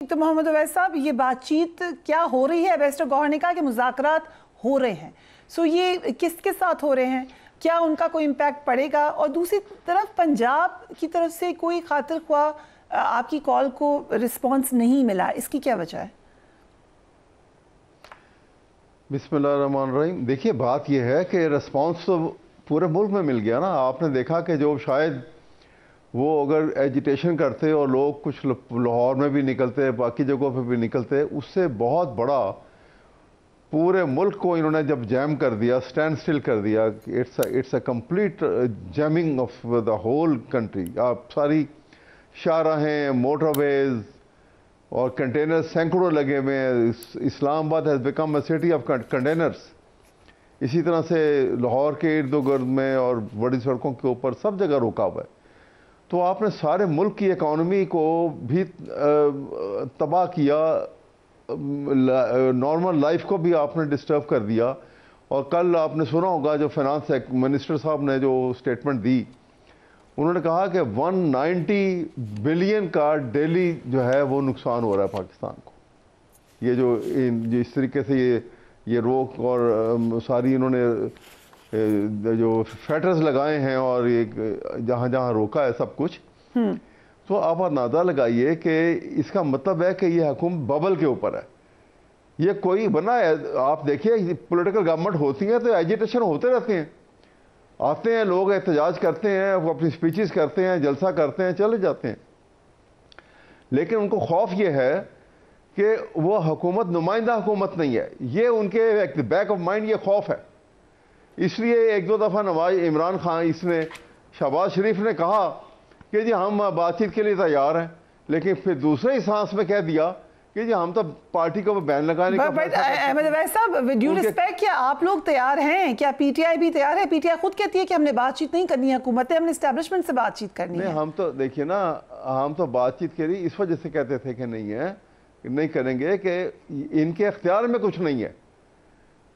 तो मोहम्मद अवैस साहब, ये बातचीत क्या हो रही है? एम्बेसडर गौहर ने कहा कि मुज़ाकरात हो रहे हैं। सो ये किसके साथ हो रहे हैं? क्या उनका कोई इम्पैक्ट पड़ेगा? और दूसरी तरफ पंजाब की तरफ से कोई खातिर ख्वाह आपकी कॉल को रिस्पांस नहीं मिला, इसकी क्या वजह है? बिस्मिल्लाहिर्रहमानिर्रहीम। देखिए, बात यह है कि रिस्पांस तो पूरे मुल्क में मिल गया ना। आपने देखा कि जो शायद वो अगर एजिटेशन करते और लोग कुछ लाहौर में भी निकलते, बाकी जगहों पे भी निकलते, उससे बहुत बड़ा पूरे मुल्क को इन्होंने जब जैम कर दिया, स्टैंड स्टिल कर दिया। It's a complete jamming of the whole country. आप सारी शाहराहें, मोटरवेज और कंटेनर सैकड़ों लगे हुए हैं। Islamabad has become a city of containers. इसी तरह से लाहौर के इर्द गिर्द में और बड़ी सड़कों के ऊपर सब जगह रोका हुआ है। तो आपने सारे मुल्क की इकॉनमी को भी तबाह किया, नॉर्मल लाइफ को भी आपने डिस्टर्ब कर दिया। और कल आपने सुना होगा जो फाइनेंस मिनिस्टर साहब ने जो स्टेटमेंट दी, उन्होंने कहा कि 190 बिलियन का डेली जो है वो नुकसान हो रहा है पाकिस्तान को। ये जो इस तरीके से ये रोक और सारी इन्होंने जो फैटर्स लगाए हैं और ये जहाँ जहाँ रोका है सब कुछ, तो आप अंदाजा लगाइए कि इसका मतलब है कि ये हुकूमत बबल के ऊपर है। ये कोई बना है। आप देखिए, पॉलिटिकल गवर्नमेंट होती है तो एजिटेशन होते रहते हैं, आते हैं लोग, एहतजाज करते हैं, वो अपनी स्पीचेस करते हैं, जलसा करते हैं, चले जाते हैं। लेकिन उनको खौफ ये है कि वो हुकूमत नुमाइंदा हुकूमत नहीं है। ये उनके बैक ऑफ माइंड ये खौफ है। इसलिए एक दो दफ़ा नवाज इमरान खान, इसने शहबाज शरीफ ने कहा कि जी हम बातचीत के लिए तैयार हैं, लेकिन फिर दूसरे ही सांस में कह दिया कि जी हम तो पार्टी को बैन लगाने का। अहमद अवैस साहब, विद ड्यू रिस्पेक्ट, क्या आप लोग तैयार हैं? क्या पीटीआई भी तैयार है? पीटीआई खुद कहती है कि हमने बातचीत नहीं करनी है हुकूमत है, हमने एस्टेब्लिशमेंट से बातचीत करनी है। हम तो देखिए ना, हम तो बातचीत के लिए इस वजह से कहते थे कि नहीं है, नहीं करेंगे, कि इनके इख्तियार में कुछ नहीं है।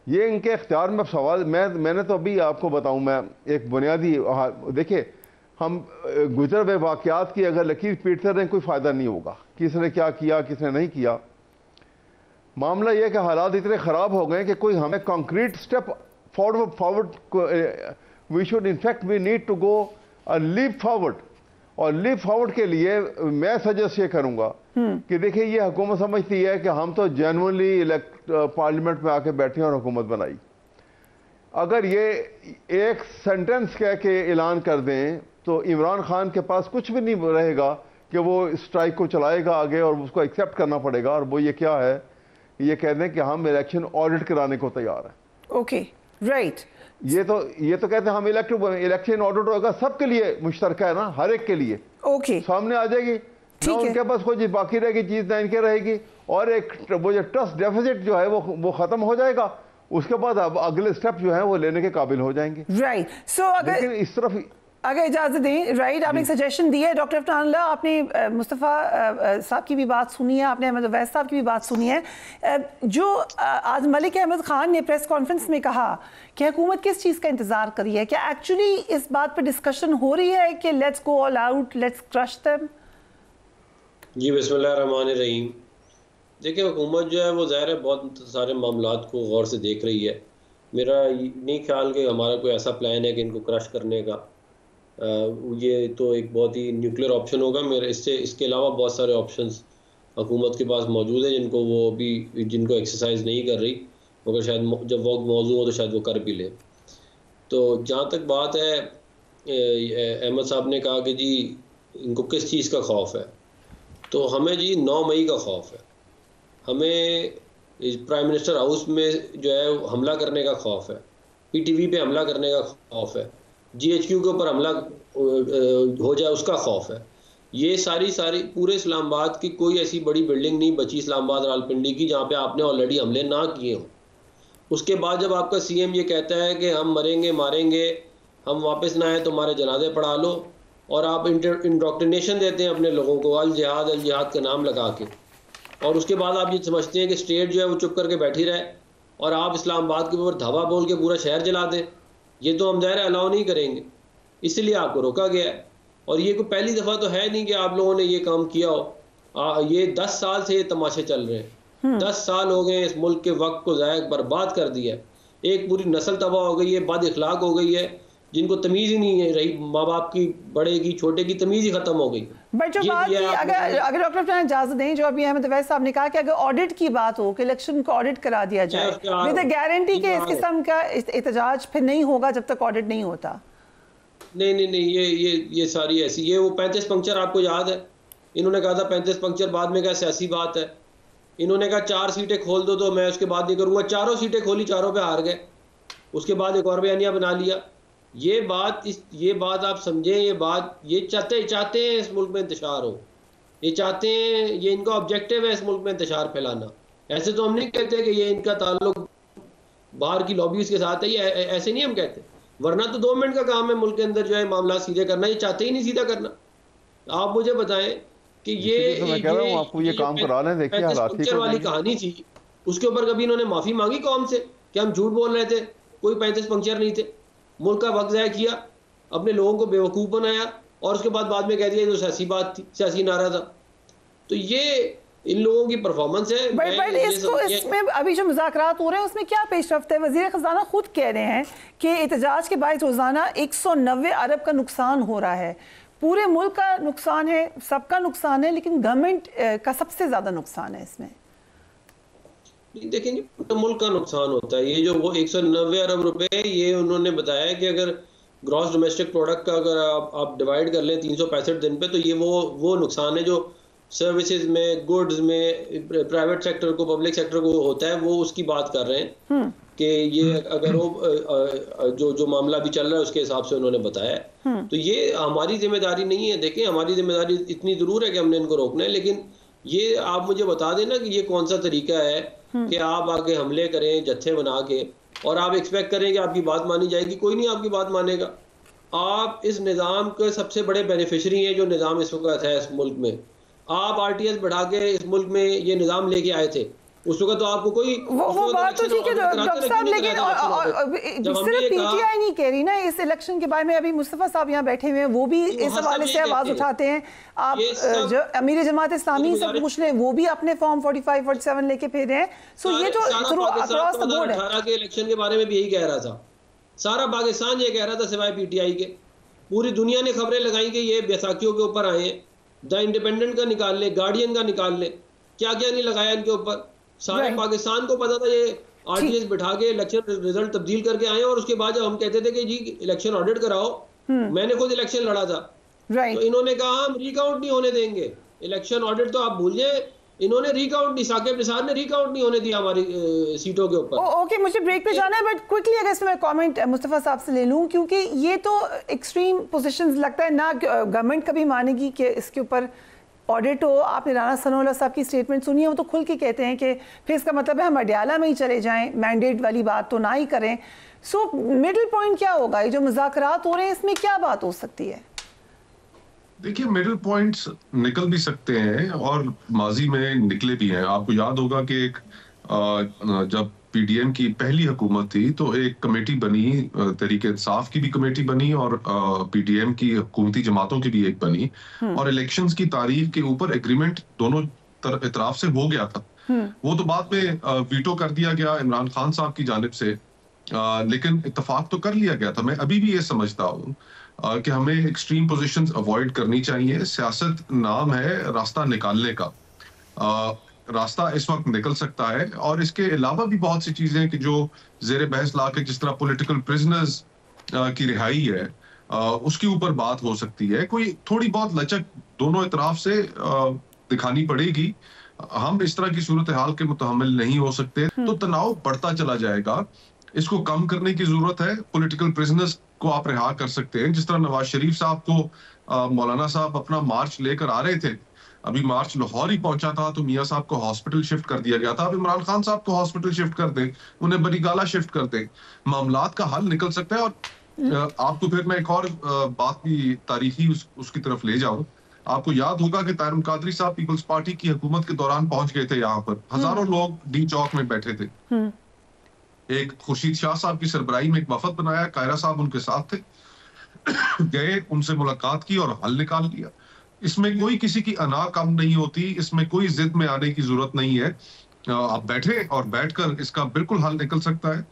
ये इनके इख्तियार में सवाल मैंने तो अभी आपको बताऊं, मैं एक बुनियादी देखिए, हम गुजर हुए वाक़यात की अगर लकीर पीटते रहें कोई फ़ायदा नहीं होगा। किसने क्या किया, किसने नहीं किया। मामला यह कि हालात इतने ख़राब हो गए कि कोई हमें concrete step forward we should in fact we need to go a leap forward. और लीप फॉरवर्ड के लिए मैं सजेस्ट ये करूँगा कि देखिए, ये हुकूमत समझती है कि हम तो जेन्युइनली पार्लियामेंट में आके बैठे और हुकूमत बनाई। अगर ये एक सेंटेंस कह के ऐलान कर दें तो इमरान खान के पास कुछ भी नहीं रहेगा कि वो स्ट्राइक को चलाएगा आगे, और उसको एक्सेप्ट करना पड़ेगा। और वो ये क्या है, ये कह दें कि हम इलेक्शन ऑडिट कराने को तैयार हैं। Okay, right. ये तो कहते हैं हम इलेक्शन ऑडिट होगा, सबके लिए मुश्तरका है ना, हर एक के लिए। ओके, सामने आ जाएगी ना, उनके पास कोई बाकी रहेगी चीज ना इनके रहेगी। और एक वो जो ट्रस्ट डेफिसिट जो है वो खत्म हो जाएगा। उसके बाद अब अगले स्टेप जो है वो लेने के काबिल हो जाएंगे। राइट। सो अगर इस तरफ अगर इजाज़त दें, राइट, आपने एक सजेशन दी है डॉक्टर अफनान अल्लाह, आपने मुस्तफ़ा साहब की भी बात सुनी है, आपने अहमद अवैस साहब की भी बात सुनी है। जो आज मलिक अहमद ख़ान ने प्रेस कॉन्फ्रेंस में कहा कि हुकूमत किस चीज़ का इंतज़ार करी है, क्या एक्चुअली इस बात पर डिस्कशन हो रही है कि let's go all out, let's crush them? जी, बिस्मिल्लाहिर्रहमानिर्रहीम। देखिए, हुकूमत जो है वो ज़ाहिर है बहुत सारे मामलात को गौर से देख रही है। मेरा नहीं ख्याल कि हमारा कोई ऐसा प्लान है कि इनको क्रश करने का। ये तो एक बहुत ही न्यूक्लियर ऑप्शन होगा। इसके अलावा बहुत सारे ऑप्शंस हुकूमत के पास मौजूद हैं जिनको एक्सरसाइज नहीं कर रही, मगर शायद जब वक्त मौजूद हो तो शायद वो कर भी ले। तो जहाँ तक बात है, अहमद साहब ने कहा कि जी इनको किस चीज़ का खौफ है, तो हमें जी 9 मई का खौफ है। हमें प्राइम मिनिस्टर हाउस में जो है हमला करने का खौफ है, पीटीवी पे हमला करने का खौफ है, जीएचक्यू के ऊपर हमला हो जाए उसका खौफ है। ये सारी पूरे इस्लामाबाद की कोई ऐसी बड़ी बिल्डिंग नहीं बची इस्लामाबाद रावलपिंडी की जहाँ पे आपने ऑलरेडी हमले ना किए हों। उसके बाद जब आपका सीएम ये कहता है कि हम मरेंगे मारेंगे, हम वापस ना आए तो हमारे जनाजे पढ़ा लो, और आप इंडोक्ट्रिनेशन देते हैं अपने लोगों को अल जिहाद का नाम लगा के, और उसके बाद आप ये समझते हैं कि स्टेट जो है वो चुप करके बैठी रहे और आप इस्लामाबाद के ऊपर धावा बोल के पूरा शहर जला दें। ये तो हम ज़ाहिर अलाउ नहीं करेंगे, इसलिए आपको रोका गया है। और ये कोई पहली दफ़ा तो है नहीं कि आप लोगों ने ये काम किया हो। ये 10 साल से ये तमाशे चल रहे हैं। 10 साल हो गए इस मुल्क के वक्त को ज़ाया बर्बाद कर दिया है। एक पूरी नस्ल तबाह हो गई है, बद इखलाक हो गई है, जिनको तमीज़ ही नहीं है रही, माँ बाप की, बड़े की, छोटे की तमीज़ ही ख़त्म हो गई। बट जो बात अगर डॉक्टर अफनान इजाज़त दें, जो अभी अहमद अवैस साहब ने कहा कि अगर ऑडिट की बात हो कि इलेक्शन को ऑडिट करा दिया जाए विद गारंटी के इस किस्म का एहतजाज फिर नहीं होगा जब तक ऑडिट नहीं होता। नहीं, ये सारी ऐसी, ये वो 35 पंक्चर आपको याद है, इन्होंने कहा था 35 पंक्चर, बाद में कहा सियासी बात है। इन्होंने कहा 4 सीटें खोल दो तो मैं उसके बाद नहीं करूंगा, 4 सीटें खोली, 4 पे हार गए, उसके बाद एक और बयानिया बना लिया। ये बात आप समझें, ये चाहते हैं इस मुल्क में इंतशार हो, ये चाहते हैं, ये इनका ऑब्जेक्टिव है इस मुल्क में इंतशार फैलाना। ऐसे तो हम नहीं कहते कि ये इनका ताल्लुक बाहर की लॉबीज के साथ है, ये ऐसे नहीं हम कहते, वरना तो 2 मिनट का काम है मुल्क के अंदर जो है मामला सीधे करना, ये चाहते ही नहीं सीधा करना। आप मुझे बताएं कि ये काम करा लें, देखिए हालात वाली कहानी थी, उसके ऊपर कभी इन्होंने माफी मांगी कौम से कि हम झूठ बोल रहे थे, कोई 35 पंक्चर नहीं थे, मुल्क का वक्त ज़ाया किया, अपने लोगों को बेवकूफ़ बनाया और उसके बाद में कह दिया जो सियासी बात थी, सियासी नारा था। तो ये इन लोगों की परफॉर्मेंस है। बट इसमें अभी जो मुज़ाकरात हो रहे हैं उसमें क्या पेशरफ्त है? वज़ीर ख़ज़ाना खुद कह रहे हैं कि एहतजाज के बायस रोज़ाना 190 अरब का नुकसान हो रहा है। पूरे मुल्क का नुकसान है, सबका नुकसान है, लेकिन गवर्नमेंट का सबसे ज़्यादा नुकसान है इसमें। देखेंगे तो मुल्क का नुकसान होता है। ये जो वो 190 अरब रुपए, ये उन्होंने बताया कि अगर ग्रॉस डोमेस्टिक प्रोडक्ट का अगर आप डिवाइड कर लें 365 दिन पे, तो ये वो नुकसान है जो सर्विसेज में, गुड्स में, प्राइवेट सेक्टर को, पब्लिक सेक्टर को होता है, वो उसकी बात कर रहे हैं कि ये अगर वो जो मामला भी चल रहा है उसके हिसाब से उन्होंने बताया। तो ये हमारी जिम्मेदारी नहीं है। देखें, हमारी जिम्मेदारी इतनी जरूर है कि हमने इनको रोकना है, लेकिन ये आप मुझे बता देना कि ये कौन सा तरीका है कि आप आगे हमले करें जत्थे बना के और आप एक्सपेक्ट करें कि आपकी बात मानी जाएगी। कोई नहीं आपकी बात मानेगा। आप इस निज़ाम के सबसे बड़े बेनिफिशरी हैं जो निज़ाम इस वक्त है इस मुल्क में। आप आरटीएस बढ़ा के इस मुल्क में ये निज़ाम लेके आए थे, उस वक्त तो आपको कोई वो बात तो ठीक है डॉक्टर साहब, लेकिन सिर्फ पीटीआई नहीं कह रही ना इस इलेक्शन के बारे में। अभी मुस्तफा साहब यहाँ बैठे हुए हैं, वो भी इस हवाले से आवाज उठाते हैं। आप जो अमीर जमात इस्लामी से पूछ लें, वो भी अपने फॉर्म 45, 47 लेके फिर हैं। सो ये तो अक्रॉस द बोर्ड है। 2018 के इलेक्शन के बारे में भी यही कह रहा था, सारा पाकिस्तान ये कह रहा था सिवाय पीटीआई के। पूरी दुनिया ने खबरें लगाई कि ये बैसाखियों के ऊपर आए हैं। द इंडिपेंडेंट का निकाल ले, गार्डियन का निकाल ले, क्या क्या नहीं लगाया इनके ऊपर। सारे पाकिस्तान को पता था ये आरटीएस बिठा के इलेक्शन रिजल्ट तब्दील करके आए, और उसके बाद जब हम कहते थे कि जी इलेक्शन ऑडिट कराओ, मैंने खुद इलेक्शन लड़ा था, तो इन्होंने कहा हम रिकाउंट नहीं होने देंगे इलेक्शन। ऑडिट तो आप भूल जाए, इन्होंने रिकाउंट नहीं, साकिब निसार ने रिकाउंट नहीं होने दिया हमारी सीटों के ऊपर। ओके, मुझे ब्रेक पे जाना है, बट क्विकली अगर इसमें कमेंट मुस्तफा साहब से ले लूं, क्योंकि ये तो एक्सट्रीम पोजीशंस लगता है ना गवर्नमेंट कभी मानेगी कि इसके ऊपर ऑडिट हो। आपने राना सनाउल्लाह साहब की स्टेटमेंट सुनी है, वो तो खुल के कहते हैं कि फिर इसका मतलब है हम अडयाला में ही चले जाएं, मैंडेट वाली बात तो ना ही करें। सो मिडिल पॉइंट क्या होगा? ये जो मुज़ाकरात हो रहे हैं इसमें क्या बात हो सकती है? देखिए, मिडिल पॉइंट्स निकल भी सकते हैं और माजी में निकले भी हैं। आपको याद होगा कि एक जब पीडीएम की पहली हुकूमत थी तो एक कमेटी बनी, तहरीक इंसाफ की भी कमेटी बनी और पीडीएम की हुकूमती जमातों की भी एक बनी, और इलेक्शंस की तारीख के ऊपर एग्रीमेंट दोनों तरफ से हो गया था। वो तो बाद में वीटो कर दिया गया इमरान खान साहब की जानिब से, लेकिन इत्तेफाक तो कर लिया गया था। मैं अभी भी ये समझता हूँ कि हमें एक्सट्रीम पोजीशंस अवॉइड करनी चाहिए। सियासत नाम है रास्ता निकालने का, रास्ता इस वक्त निकल सकता है, और इसके अलावा भी बहुत सी चीजें कि जो जेर बहस ला के, जिस तरह पॉलिटिकल प्रिजनर्स की रिहाई है, उसके ऊपर बात हो सकती है। कोई थोड़ी बहुत लचक दोनों इतराफ से दिखानी पड़ेगी। हम इस तरह की सूरत हाल के मुतहम्मिल नहीं हो सकते, तो तनाव बढ़ता चला जाएगा। इसको कम करने की जरूरत है। पॉलिटिकल प्रिजनर्स को आप रिहा कर सकते हैं, जिस तरह नवाज शरीफ साहब को मौलाना साहब अपना मार्च लेकर आ रहे थे, अभी मार्च लाहौर ही पहुंचा था तो मियां साहब को हॉस्पिटल शिफ्ट कर दिया गया था। अब इमरान खान साहब को हॉस्पिटल शिफ्ट कर दें, उन्हें बनीगाला शिफ्ट कर दें, मामलात का हल निकल सकता है। और आपको फिर मैं एक और बात भी तारीखी उसकी तरफ ले जाऊं। आपको याद होगा कि तारिक कादरी साहब पीपल्स पार्टी की हुकूमत के दौरान पहुंच गए थे यहाँ पर, हजारों लोग डी चौक में बैठे थे। एक खुर्शीद शाह साहब की सरबराही में एक वफद बनाया, कायरा साहब उनके साथ थे, गए, उनसे मुलाकात की और हल निकाल लिया। इसमें कोई किसी की अना कम नहीं होती, इसमें कोई जिद में आने की जरूरत नहीं है। आप बैठे और बैठकर इसका बिल्कुल हल निकल सकता है।